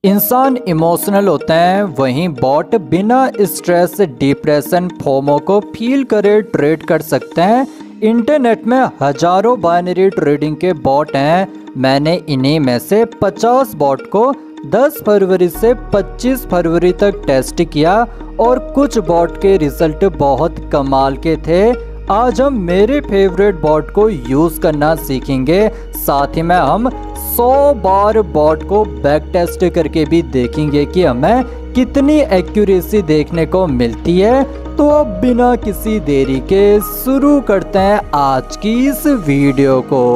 इंसान इमोशनल होते हैं, वहीं बॉट बिना स्ट्रेस डिप्रेशन फोमो को फील करे ट्रेड कर सकते हैं। इंटरनेट में हजारों बाइनरी ट्रेडिंग के बॉट हैं। मैंने इन्हीं में से 50 बॉट को 10 फरवरी से 25 फरवरी तक टेस्ट किया और कुछ बॉट के रिजल्ट बहुत कमाल के थे। आज हम मेरे फेवरेट बॉट को यूज करना सीखेंगे, साथ ही में हम 100 बार बॉट को बैक टेस्ट करके भी देखेंगे कि हमें कितनी एक्यूरेसी देखने को मिलती है। तो अब बिना किसी देरी के शुरू करते हैं आज की इस वीडियो को।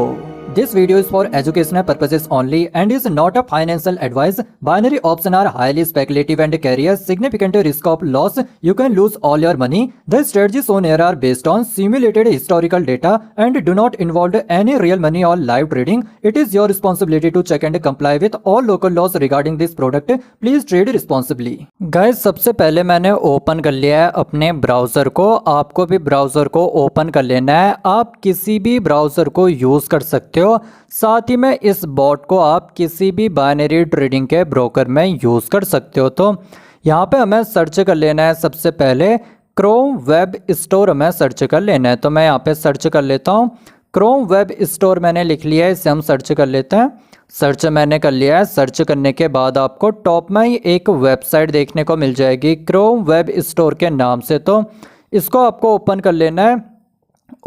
This video is for educational purposes only and is not a financial advice. Binary options are highly speculative and carry a significant risk of loss. You can lose all your money. The strategies shown here are based on simulated historical data and do not involve any real money or live trading. It is your responsibility to check and comply with all local laws regarding this product. Please trade responsibly. Guys, सबसे पहले मैंने open कर लिया है अपने browser को। आपको भी ब्राउज़र को ओपन कर लेना है। आप किसी भी ब्राउज़र को यूज़ कर सकते हो। साथ ही में इस बॉट को आप किसी भी बाइनरी ट्रेडिंग के ब्रोकर में यूज़ कर सकते हो। तो यहाँ पे हमें सर्च कर लेना है। सबसे पहले क्रोम वेब स्टोर हमें सर्च कर लेना है। तो मैं यहाँ पे सर्च कर लेता हूँ। क्रोम वेब स्टोर मैंने लिख लिया है, इसे हम सर्च कर लेते हैं। सर्च मैंने कर लिया है। सर्च करने के बाद आपको टॉप में ही एक वेबसाइट देखने को मिल जाएगी क्रोम वेब स्टोर के नाम से। तो इसको आपको ओपन कर लेना है।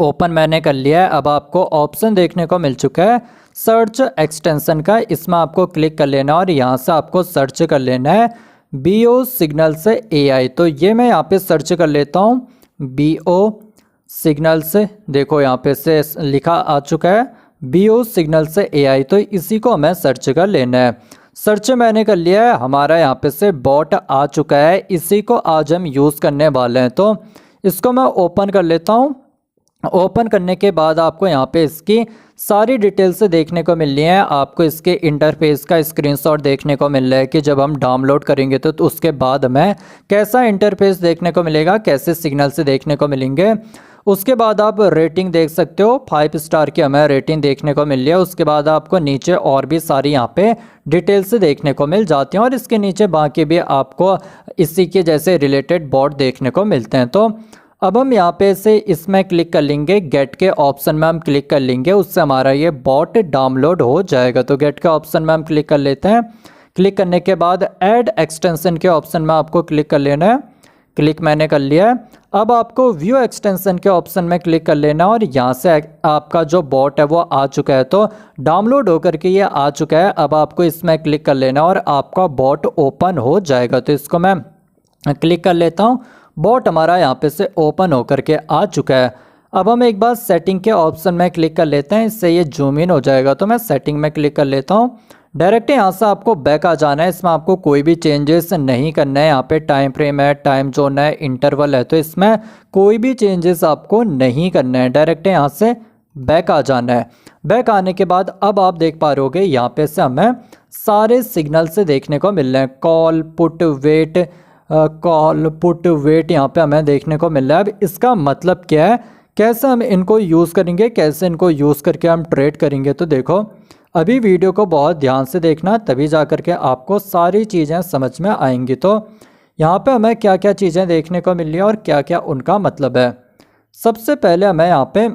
ओपन मैंने कर लिया है। अब आपको ऑप्शन देखने को मिल चुका है सर्च एक्सटेंशन का, इसमें आपको क्लिक कर लेना और यहाँ से आपको सर्च कर लेना है BO सिग्नल से AI। तो ये मैं यहाँ पे सर्च कर लेता हूँ BO सिग्नल से। देखो यहाँ पे से लिखा आ चुका है BO सिग्नल से AI। तो इसी को हमें सर्च कर लेना है। सर्च मैंने कर लिया है। हमारा यहाँ पे से बॉट आ चुका है, इसी को आज हम यूज़ करने वाले हैं। तो इसको मैं ओपन कर लेता हूँ। ओपन करने के बाद आपको यहाँ पे इसकी सारी डिटेल्स देखने को मिल रही हैं। आपको इसके इंटरफेस का स्क्रीनशॉट देखने को मिल रहा है कि जब हम डाउनलोड करेंगे तो उसके बाद हमें कैसा इंटरफेस देखने को मिलेगा, कैसे सिग्नल से देखने को मिलेंगे। उसके बाद आप रेटिंग देख सकते हो, 5 स्टार की हमें रेटिंग देखने को मिल रही है। उसके बाद आपको नीचे और भी सारी यहाँ पे डिटेल्स देखने को मिल जाती हैं और इसके नीचे बाकी भी आपको इसी के जैसे रिलेटेड बॉट देखने को मिलते हैं। तो अब हम यहाँ पे से इसमें क्लिक कर लेंगे, गेट के ऑप्शन में हम क्लिक कर लेंगे, उससे हमारा ये बॉट डाउनलोड हो जाएगा। तो गेट के ऑप्शन में हम क्लिक कर लेते हैं। क्लिक करने के बाद ऐड एक्सटेंशन के ऑप्शन में आपको क्लिक कर लेना है। क्लिक मैंने कर लिया है। अब आपको व्यू एक्सटेंशन के ऑप्शन में क्लिक कर लेना और यहाँ से आपका जो बॉट है वो आ चुका है। तो डाउनलोड होकर के ये आ चुका है। अब आपको इसमें क्लिक कर लेना और आपका बॉट ओपन हो जाएगा। तो इसको मैं क्लिक कर लेता हूँ। बॉट हमारा यहाँ पे से ओपन होकर के आ चुका है। अब हम एक बार सेटिंग के ऑप्शन में क्लिक कर लेते हैं, इससे ये जूम इन हो जाएगा। तो मैं सेटिंग में क्लिक कर लेता हूँ। डायरेक्ट यहाँ से आपको बैक आ जाना है। इसमें आपको कोई भी चेंजेस नहीं करना है। यहाँ पे टाइम फ्रेम है, टाइम जोन है, इंटरवल है, तो इसमें कोई भी चेंजेस आपको नहीं करना है। डायरेक्ट यहाँ से बैक आ जाना है। बैक आने के बाद अब आप देख पा रहे होगे यहाँ पे से हमें सारे सिग्नल से देखने को मिल रहे हैं। Call put wait, call put wait यहाँ पे हमें देखने को मिल रहा है। अब इसका मतलब क्या है, कैसे हम इनको यूज़ करेंगे, कैसे इनको यूज़ करके हम ट्रेड करेंगे। तो देखो अभी वीडियो को बहुत ध्यान से देखना, तभी जा कर के आपको सारी चीज़ें समझ में आएंगी। तो यहाँ पे हमें क्या क्या चीज़ें देखने को मिल रही है और क्या क्या उनका मतलब है। सबसे पहले हमें यहाँ पे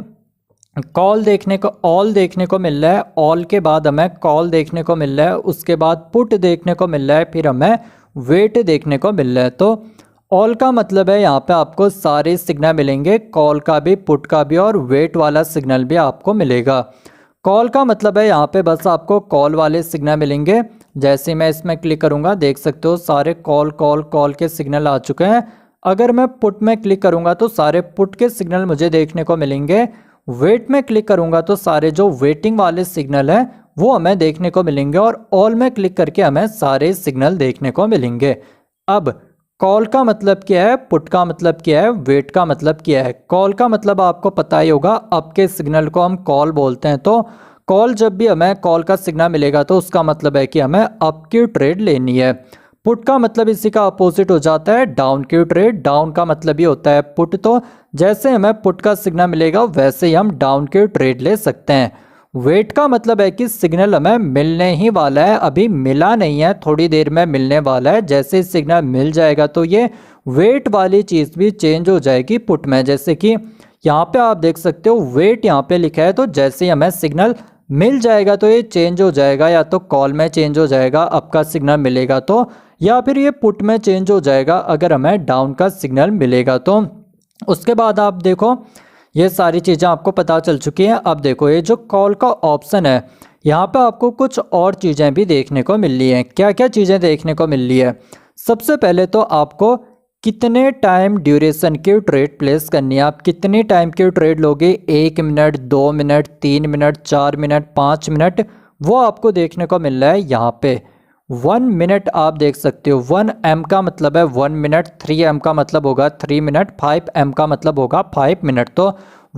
कॉल देखने को, ऑल देखने को मिल रहा है। ऑल के बाद हमें कॉल देखने को मिल रहा है। उसके बाद पुट देखने को मिल रहा है। फिर हमें वेट देखने को मिल रहा है। तो ऑल का मतलब है यहाँ पे आपको सारे सिग्नल मिलेंगे, कॉल का भी, पुट का भी और वेट वाला सिग्नल भी आपको मिलेगा। कॉल का मतलब है यहाँ पे बस आपको कॉल वाले सिग्नल मिलेंगे। जैसे मैं इसमें क्लिक करूँगा देख सकते हो सारे कॉल कॉल कॉल के सिग्नल आ चुके हैं। अगर मैं पुट में क्लिक करूँगा तो सारे पुट के सिग्नल मुझे देखने को मिलेंगे। वेट में क्लिक करूँगा तो सारे जो वेटिंग वाले सिग्नल हैं वो हमें देखने को मिलेंगे और ऑल में क्लिक करके हमें सारे सिग्नल देखने को मिलेंगे। अब कॉल का मतलब क्या है, पुट का मतलब क्या है, वेट का मतलब क्या है। कॉल का मतलब आपको पता ही होगा, अप के सिग्नल को हम कॉल बोलते हैं। तो कॉल जब भी हमें कॉल का सिग्नल मिलेगा तो उसका मतलब है कि हमें अप की ट्रेड लेनी है। पुट का मतलब इसी का अपोजिट हो जाता है, डाउन की ट्रेड। डाउन का मतलब ही होता है पुट। तो जैसे हमें पुट का सिग्नल मिलेगा वैसे ही हम डाउन की ट्रेड ले सकते हैं। वेट का मतलब है कि सिग्नल हमें मिलने ही वाला है, अभी मिला नहीं है, थोड़ी देर में मिलने वाला है। जैसे सिग्नल मिल जाएगा तो ये वेट वाली चीज़ भी चेंज हो जाएगी पुट में। जैसे कि यहाँ पे आप देख सकते हो वेट यहाँ पे लिखा है, तो जैसे ही हमें सिग्नल मिल जाएगा तो ये चेंज हो जाएगा, या तो कॉल में चेंज हो जाएगा आपका सिग्नल मिलेगा तो, या फिर ये पुट में चेंज हो जाएगा अगर हमें डाउन का सिग्नल मिलेगा तो। उसके बाद आप देखो ये सारी चीज़ें आपको पता चल चुकी हैं। अब देखो ये जो कॉल का ऑप्शन है, यहाँ पे आपको कुछ और चीज़ें भी देखने को मिल रही हैं। क्या क्या चीज़ें देखने को मिल रही है? सबसे पहले तो आपको कितने टाइम ड्यूरेशन की ट्रेड प्लेस करनी है, आप कितनी टाइम की ट्रेड लोगे, 1 minute, 2 minute, 3 minute, 4 minute, 5 minute, वो आपको देखने को मिल रहा है यहाँ पे। 1 मिनट आप देख सकते हो, 1 एम का मतलब है 1 मिनट, 3 एम का मतलब होगा 3 मिनट, 5 एम का मतलब होगा 5 मिनट। तो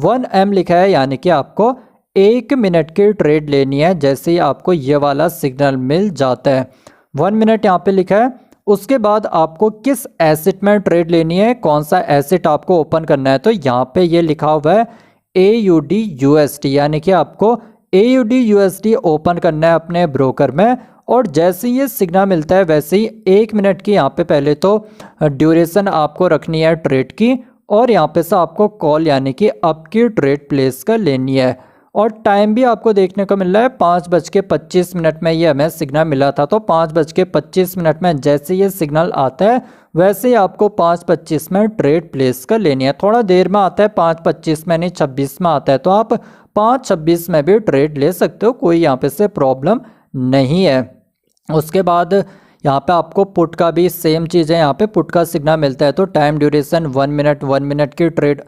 1 एम लिखा है, यानी कि आपको 1 मिनट की ट्रेड लेनी है जैसे ही आपको ये वाला सिग्नल मिल जाता है। 1 मिनट यहाँ पे लिखा है। उसके बाद आपको किस एसेट में ट्रेड लेनी है, कौन सा एसेट आपको ओपन करना है, तो यहाँ पे ये लिखा हुआ है AUD USD, यानी कि आपको AUD USD ओपन करना है अपने ब्रोकर में। और जैसे ही ये सिग्नल मिलता है वैसे ही 1 मिनट की यहाँ पे पहले तो ड्यूरेशन आपको रखनी है ट्रेड की, और यहाँ पे से आपको कॉल यानी कि अप की ट्रेड प्लेस कर लेनी है। और टाइम भी आपको देखने को मिल रहा है 5:25 में ये हमें सिग्नल मिला था, तो 5:25 में जैसे ये सिग्नल आता है वैसे ही आपको 5:25 में ट्रेड प्लेस कर लेनी है। थोड़ा देर में आता है 5:25 में, नहीं 26 में आता है, तो आप 5:26 में भी ट्रेड ले सकते हो, कोई यहाँ पे से प्रॉब्लम नहीं है। उसके बाद यहाँ पे आपको पुट का भी सेम चीज़ है, यहाँ पे पुट का सिग्नल मिलता है तो टाइम ड्यूरेशन 1 मिनट, 1 मिनट की ट्रेड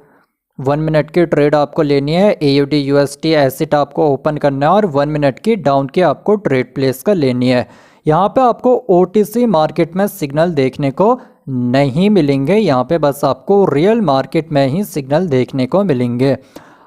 1 मिनट की ट्रेड आपको लेनी है। AUD USD एसेट आपको ओपन करना है और 1 मिनट की डाउन की आपको ट्रेड प्लेस का लेनी है। यहाँ पे आपको OTC मार्केट में सिग्नल देखने को नहीं मिलेंगे, यहाँ पे बस आपको रियल मार्केट में ही सिग्नल देखने को मिलेंगे।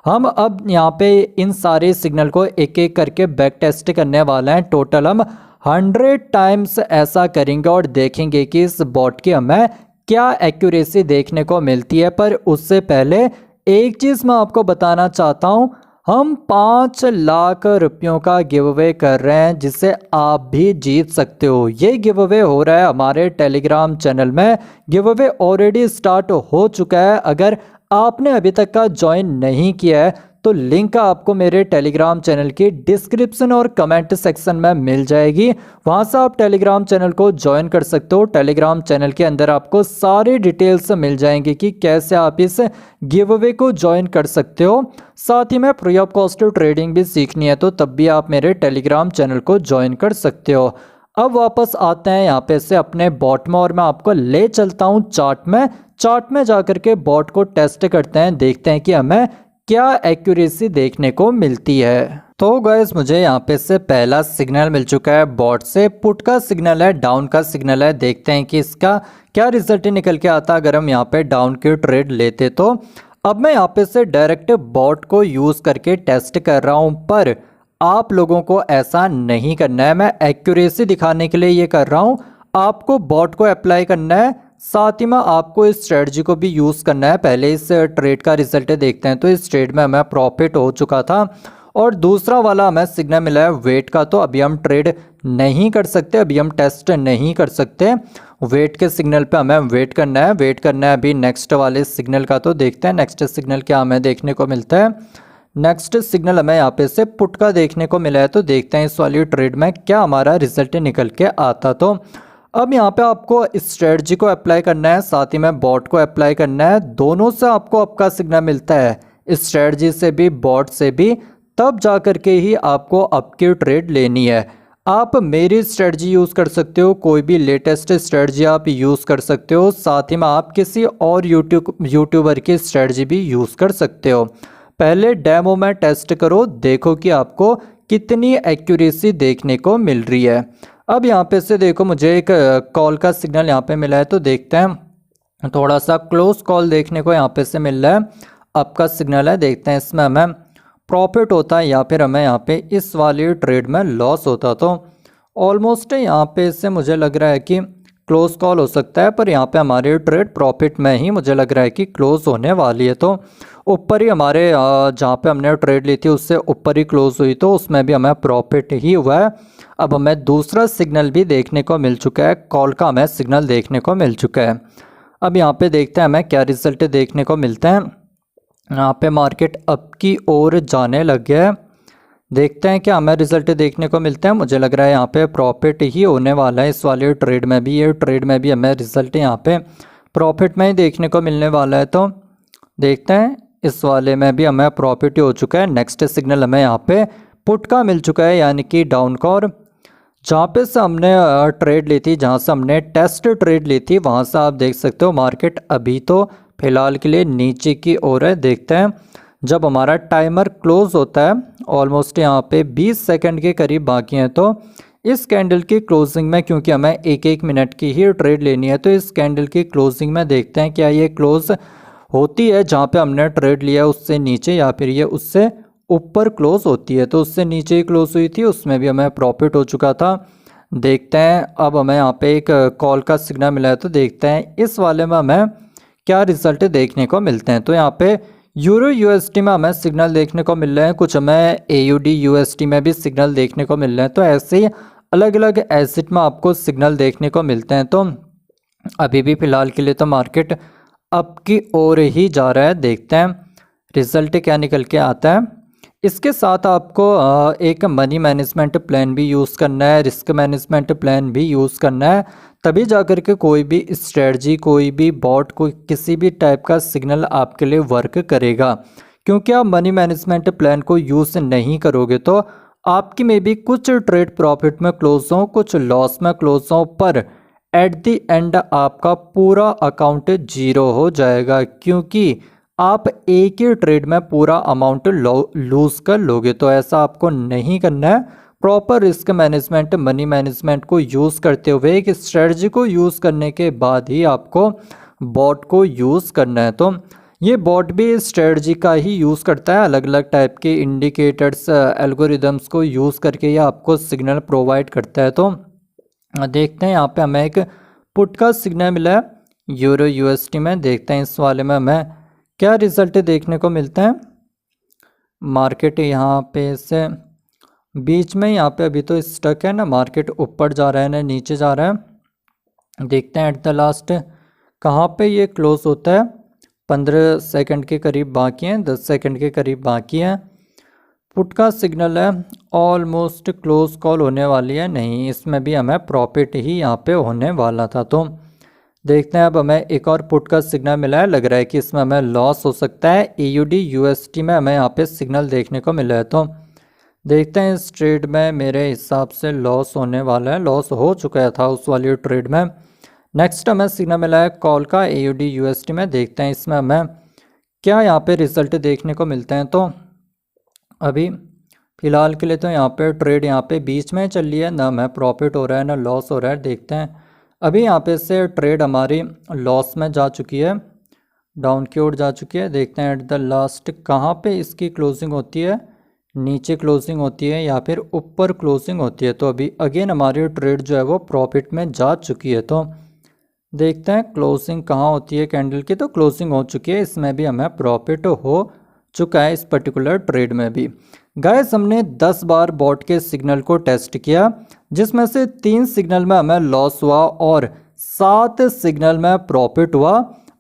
हम अब यहाँ पे इन सारे सिग्नल को एक एक करके बैक टेस्ट करने वाले हैं। टोटल हम 100 टाइम्स ऐसा करेंगे और देखेंगे कि इस बॉट की हमें क्या एक्यूरेसी देखने को मिलती है। पर उससे पहले एक चीज़ मैं आपको बताना चाहता हूँ, हम 5 लाख रुपयों का गिव अवे कर रहे हैं जिससे आप भी जीत सकते हो। ये गिव अवे हो रहा है हमारे टेलीग्राम चैनल में। गिव अवे ऑलरेडी स्टार्ट हो चुका है। अगर आपने अभी तक का ज्वाइन नहीं किया है तो लिंक आपको मेरे टेलीग्राम चैनल की डिस्क्रिप्शन और कमेंट सेक्शन में मिल जाएगी, वहां से आप टेलीग्राम चैनल को ज्वाइन कर सकते हो। टेलीग्राम चैनल के अंदर आपको सारी डिटेल्स मिल जाएंगी कि कैसे आप इस गिव अवे को ज्वाइन कर सकते हो। साथ ही में फ्री ऑफ कॉस्ट ट्रेडिंग भी सीखनी है तो तब भी आप मेरे टेलीग्राम चैनल को ज्वाइन कर सकते हो। अब वापस आते हैं यहाँ पे से अपने बॉट में और मैं आपको ले चलता हूँ चार्ट में। चार्ट में जाकर के बॉट को टेस्ट करते हैं, देखते हैं कि हमें क्या एक्यूरेसी देखने को मिलती है। तो गाइस मुझे यहाँ पे से पहला सिग्नल मिल चुका है बॉट से, पुट का सिग्नल है, डाउन का सिग्नल है। देखते हैं कि इसका क्या रिजल्ट निकल के आता अगर हम यहाँ पे डाउन की ट्रेड लेते तो। अब मैं यहाँ पे से डायरेक्ट बॉट को यूज़ करके टेस्ट कर रहा हूँ, पर आप लोगों को ऐसा नहीं करना है। मैं एक्यूरेसी दिखाने के लिए ये कर रहा हूँ, आपको बॉट को अप्लाई करना है, साथ ही में आपको इस स्ट्रेटजी को भी यूज़ करना है। पहले इस ट्रेड का रिजल्ट देखते हैं। तो इस ट्रेड में हमें प्रॉफिट हो चुका था और दूसरा वाला हमें सिग्नल मिला है वेट का, तो अभी हम ट्रेड नहीं कर सकते, अभी हम टेस्ट नहीं कर सकते। वेट के सिग्नल पे हमें वेट करना है अभी नेक्स्ट वाले सिग्नल का। तो देखते हैं नेक्स्ट सिग्नल क्या हमें देखने को मिलता है। नेक्स्ट सिग्नल हमें यहाँ पे से पुट का देखने को मिला है, तो देखते हैं इस वाली ट्रेड में क्या हमारा रिजल्ट निकल के आता। तो अब यहाँ पे आपको इस स्ट्रेटजी को अप्लाई करना है, साथ ही में बॉट को अप्लाई करना है। दोनों से आपको आपका सिग्नल मिलता है, इस स्ट्रेटजी से भी बॉट से भी, तब जा कर के ही आपको अप की ट्रेड लेनी है। आप मेरी स्ट्रेटजी यूज़ कर सकते हो, कोई भी लेटेस्ट स्ट्रेटजी आप यूज़ कर सकते हो, साथ ही में आप किसी और यूट्यूबर की स्ट्रेटजी भी यूज़ कर सकते हो। पहले डेमो में टेस्ट करो, देखो कि आपको कितनी एक्यूरेसी देखने को मिल रही है। अब यहाँ पे से देखो मुझे एक कॉल का सिग्नल यहाँ पे मिला है, तो देखते हैं थोड़ा सा क्लोज कॉल देखने को यहाँ पे से मिल रहा है। अप का सिग्नल है, देखते हैं इसमें हमें प्रॉफिट होता है या फिर हमें यहाँ पे इस वाली ट्रेड में लॉस होता। तो ऑलमोस्ट यहाँ पे से मुझे लग रहा है कि क्लोज कॉल हो सकता है, पर यहाँ पे हमारी ट्रेड प्रॉफिट में ही मुझे लग रहा है कि क्लोज होने वाली है। तो ऊपर ही हमारे जहाँ पे हमने ट्रेड ली थी उससे ऊपर ही क्लोज हुई, तो उसमें भी हमें प्रॉफिट ही हुआ है। अब हमें दूसरा सिग्नल भी देखने को मिल चुका है, कॉल का हमें सिग्नल देखने को मिल चुका है। अब यहाँ पे देखते हैं हमें क्या रिजल्ट देखने को मिलते हैं। यहाँ पे मार्केट अप की ओर जाने लग गया है, देखते हैं क्या हमें रिजल्ट देखने को मिलते हैं। मुझे लग रहा है यहाँ पे प्रॉफिट ही होने वाला है इस वाले ट्रेड में भी। ये ट्रेड में भी हमें रिजल्ट यहाँ पे प्रॉफिट में ही देखने को मिलने वाला है, तो देखते हैं इस वाले में भी हमें प्रॉफिट ही हो चुका है। नेक्स्ट सिग्नल हमें यहाँ पे पुट का मिल चुका है, यानी कि डाउन का। और जहाँ पे से हमने ट्रेड ली थी, जहाँ से हमने टेस्ट ट्रेड ली थी, वहाँ से आप देख सकते हो मार्केट अभी तो फिलहाल के लिए नीचे की ओर है। देखते हैं जब हमारा टाइमर क्लोज होता है, ऑलमोस्ट यहाँ पे 20 सेकंड के करीब बाकी हैं, तो इस कैंडल की क्लोजिंग में, क्योंकि हमें एक मिनट की ही ट्रेड लेनी है, तो इस कैंडल की क्लोजिंग में देखते हैं क्या ये क्लोज होती है जहाँ पे हमने ट्रेड लिया उससे नीचे, या फिर ये उससे ऊपर क्लोज होती है। तो उससे नीचे ही क्लोज हुई थी, उसमें भी हमें प्रॉफिट हो चुका था। देखते हैं अब हमें यहाँ पे एक कॉल का सिग्नल मिला है, तो देखते हैं इस वाले में हमें क्या रिजल्ट देखने को मिलते हैं। तो यहाँ पे यूरो यूएसडी में हमें सिग्नल देखने को मिल रहे हैं, कुछ हमें एयूडी यूएसडी में भी सिग्नल देखने को मिल रहे हैं। तो ऐसे ही अलग अलग एसेट में आपको सिग्नल देखने को मिलते हैं। तो अभी भी फ़िलहाल के लिए तो मार्केट अप की ओर ही जा रहा है, देखते हैं रिजल्ट क्या निकल के आता है। इसके साथ आपको एक मनी मैनेजमेंट प्लान भी यूज़ करना है, रिस्क मैनेजमेंट प्लान भी यूज़ करना है, तभी जाकर के कोई भी स्ट्रेटजी, कोई भी बॉट, कोई किसी भी टाइप का सिग्नल आपके लिए वर्क करेगा। क्योंकि आप मनी मैनेजमेंट प्लान को यूज़ नहीं करोगे तो आपकी में भी कुछ ट्रेड प्रॉफिट में क्लोज हो, कुछ लॉस में क्लोज हो, पर एट द एंड आपका पूरा अकाउंट जीरो हो जाएगा, क्योंकि आप एक ही ट्रेड में पूरा अमाउंट लूज़ कर लोगे। तो ऐसा आपको नहीं करना है। Proper risk management, money management को यूज़ करते हुए, एक स्ट्रेटजी को यूज़ करने के बाद ही आपको बॉट को यूज़ करना है। तो ये बॉट भी स्ट्रेटजी का ही यूज़ करता है, अलग अलग टाइप के इंडिकेटर्स, एल्गोरिदम्स को यूज़ करके ये आपको सिग्नल प्रोवाइड करता है। तो देखते हैं यहाँ पे हमें एक पुट का सिग्नल मिला है यूरो यूएसडी में, देखते हैं इस वाले में हमें क्या रिजल्ट देखने को मिलते हैं। मार्केट यहाँ पे से बीच में, यहाँ पे अभी तो स्टक है ना, मार्केट ऊपर जा रहा है ना नीचे जा रहा है। देखते हैं एट द लास्ट कहाँ पे ये क्लोज होता है। 15 सेकंड के करीब बाकी हैं, 10 सेकंड के करीब बाकी हैं। पुट का सिग्नल है, ऑलमोस्ट क्लोज कॉल होने वाली है, नहीं इसमें भी हमें प्रॉफिट ही यहाँ पे होने वाला था। तो देखते हैं अब हमें एक और पुट का सिग्नल मिला है, लग रहा है कि इसमें हमें लॉस हो सकता है। एयूडी यूएसडी में हमें यहाँ पे सिग्नल देखने को मिला है, तो देखते हैं इस ट्रेड में मेरे हिसाब से लॉस होने वाला है, लॉस हो चुका था उस वाली ट्रेड में। नेक्स्ट हमें सिग्नल मिला है कॉल का एयूडी यूएसडी में, देखते हैं इसमें हमें क्या यहाँ पे रिजल्ट देखने को मिलते हैं। तो अभी फ़िलहाल के लिए तो यहाँ पे ट्रेड यहाँ पे बीच में चल रही है, ना हमें प्रॉफिट हो रहा है ना लॉस हो रहा है। देखते हैं अभी यहाँ पे से ट्रेड हमारी लॉस में जा चुकी है, डाउन की ओर जा चुकी है। देखते हैं एट द लास्ट कहाँ पे इसकी क्लोजिंग होती है, नीचे क्लोजिंग होती है या फिर ऊपर क्लोजिंग होती है। तो अभी अगेन हमारी ट्रेड जो है वो प्रॉफिट में जा चुकी है। तो देखते हैं क्लोजिंग कहाँ होती है कैंडल की, तो क्लोजिंग हो चुकी है, इसमें भी हमें प्रॉफिट हो चुका है इस पर्टिकुलर ट्रेड में भी। गाइस हमने 10 बार बॉट के सिग्नल को टेस्ट किया, जिसमें से 3 सिग्नल में हमें लॉस हुआ और 7 सिग्नल में प्रॉफिट हुआ।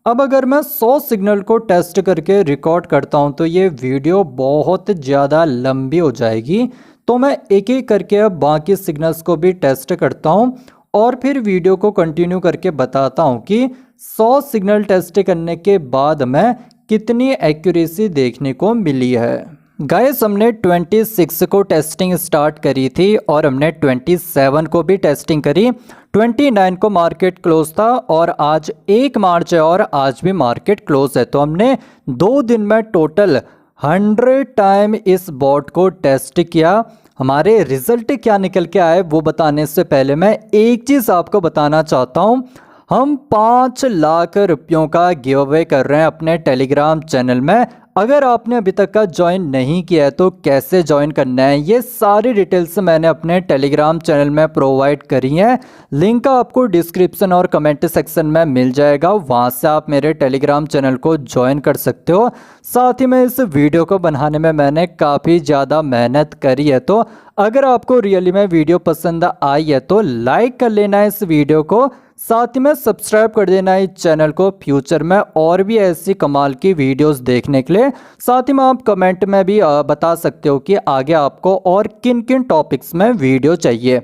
अब अगर मैं 100 सिग्नल को टेस्ट करके रिकॉर्ड करता हूं तो ये वीडियो बहुत ज़्यादा लंबी हो जाएगी, तो मैं एक एक करके अब बाकी सिग्नल्स को भी टेस्ट करता हूं और फिर वीडियो को कंटिन्यू करके बताता हूं कि 100 सिग्नल टेस्ट करने के बाद मैं कितनी एक्यूरेसी देखने को मिली है। गाइस हमने 26 को टेस्टिंग स्टार्ट करी थी और हमने 27 को भी टेस्टिंग करी, 29 को मार्केट क्लोज था और आज 1 मार्च है और आज भी मार्केट क्लोज है। तो हमने 2 दिन में टोटल 100 टाइम इस बॉट को टेस्ट किया। हमारे रिजल्ट क्या निकल के आए वो बताने से पहले मैं एक चीज़ आपको बताना चाहता हूँ। हम 5 लाख रुपयों का गिव अवे कर रहे हैं अपने टेलीग्राम चैनल में। अगर आपने अभी तक का ज्वाइन नहीं किया है तो कैसे ज्वाइन करना है, ये सारी डिटेल्स मैंने अपने टेलीग्राम चैनल में प्रोवाइड करी हैं। लिंक आपको डिस्क्रिप्शन और कमेंट सेक्शन में मिल जाएगा, वहां से आप मेरे टेलीग्राम चैनल को ज्वाइन कर सकते हो। साथ ही में इस वीडियो को बनाने में मैंने काफ़ी ज़्यादा मेहनत करी है, तो अगर आपको रियली में वीडियो पसंद आई है तो लाइक कर लेना है इस वीडियो को। साथ ही में सब्सक्राइब कर देना है इस चैनल को फ्यूचर में और भी ऐसी कमाल की वीडियोस देखने के लिए। साथ ही में आप कमेंट में भी बता सकते हो कि आगे आपको और किन किन टॉपिक्स में वीडियो चाहिए।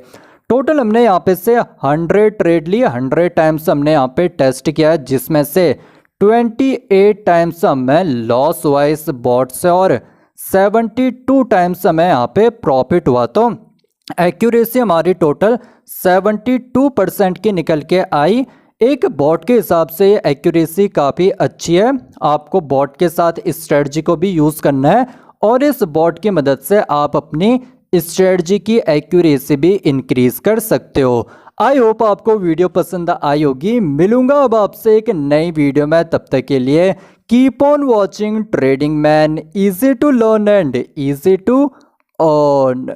टोटल हमने यहाँ पे से 100 ट्रेड ली, 100 टाइम्स हमने यहाँ पे टेस्ट किया है, जिसमें से 28 टाइम्स हमें लॉस हुआ इस बॉट से और 72 टाइम्स हमें यहाँ पे प्रॉफिट हुआ। तो एक्यूरेसी हमारी टोटल 72% की निकल के आई। एक बॉट के हिसाब से ये एक्यूरेसी काफ़ी अच्छी है। आपको बॉट के साथ इस स्ट्रेटजी को भी यूज़ करना है और इस बॉट की मदद से आप अपनी स्ट्रेटजी की एक्यूरेसी भी इंक्रीज कर सकते हो। आई होप आपको वीडियो पसंद आई होगी। मिलूंगा अब आपसे एक नई वीडियो में, तब तक के लिए keep on watching trading man, easy to learn and easy to earn.